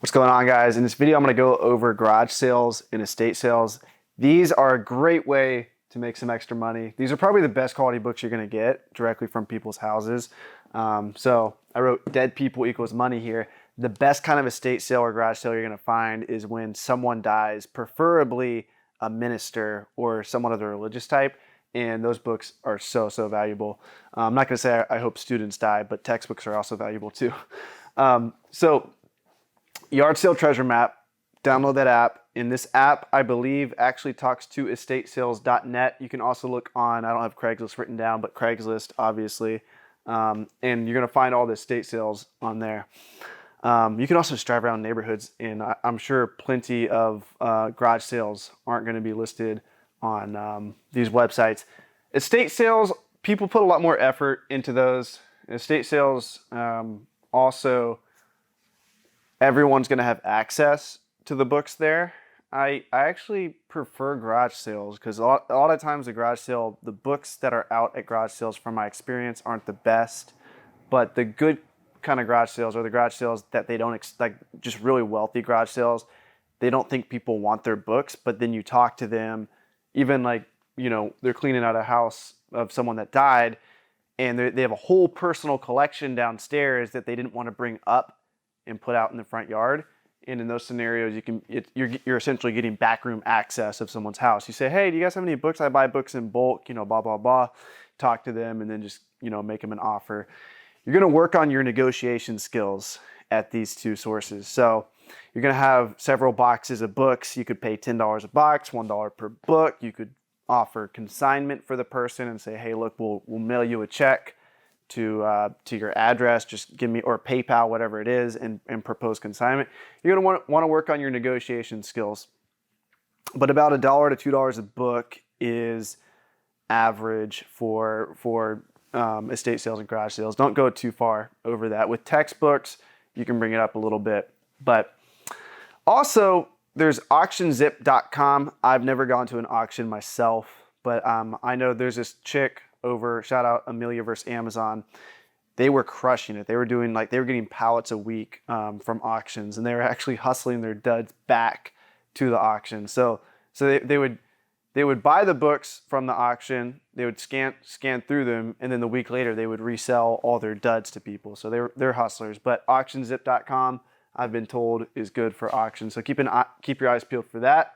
What's going on, guys? In this video, I'm going to go over garage sales and estate sales. These are a great way to make some extra money. These are probably the best quality books you're going to get directly from people's houses. So I wrote dead people equals money here. The best kind of estate sale or garage sale you're going to find is when someone dies, preferably a minister or someone of the religious type. And those books are so valuable. I'm not going to say I hope students die, but textbooks are also valuable too. So Yard Sale Treasure Map, download that app. In this app, I believe, actually talks to estatesales.net. You can also look on, I don't have Craigslist written down, but Craigslist, obviously. And you're going to find all the estate sales on there. You can also just drive around neighborhoods, and I'm sure plenty of garage sales aren't going to be listed on these websites. Estate sales, people put a lot more effort into those. Estate sales also, everyone's going to have access to the books there. I actually prefer garage sales because a lot of times the garage sale, the books that are out at garage sales from my experience aren't the best, but the good kind of garage sales are the garage sales that they don't, like just really wealthy garage sales, they don't think people want their books, but then you talk to them, even like, you know, they're cleaning out a house of someone that died and they have a whole personal collection downstairs that they didn't want to bring up and put out in the front yard. And in those scenarios, you're essentially getting backroom access of someone's house. You say, hey, do you guys have any books? I buy books in bulk, you know, blah, blah, blah. Talk to them and then just, you know, make them an offer. You're going to work on your negotiation skills at these two sources. So you're going to have several boxes of books. You could pay $10 a box, $1 per book. You could offer consignment for the person and say, hey, look, we'll mail you a check to your address, just give me, or PayPal, whatever it is, and propose consignment. You're going to want to work on your negotiation skills. But about $1 to $2 a book is average for estate sales and garage sales. Don't go too far over that. With textbooks, you can bring it up a little bit. But also, there's auctionzip.com. I've never gone to an auction myself, but I know there's this chick over, shout out Amelia versus Amazon. They were crushing it. They were doing like, they were getting pallets a week from auctions, and they were actually hustling their duds back to the auction. So they would buy the books from the auction, they would scan through them, and then the week later they would resell all their duds to people. So they're hustlers. But auctionzip.com, I've been told, is good for auctions. So keep your eyes peeled for that.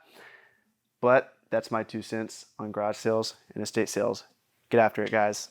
But that's my 2 cents on garage sales and estate sales. Get after it, guys.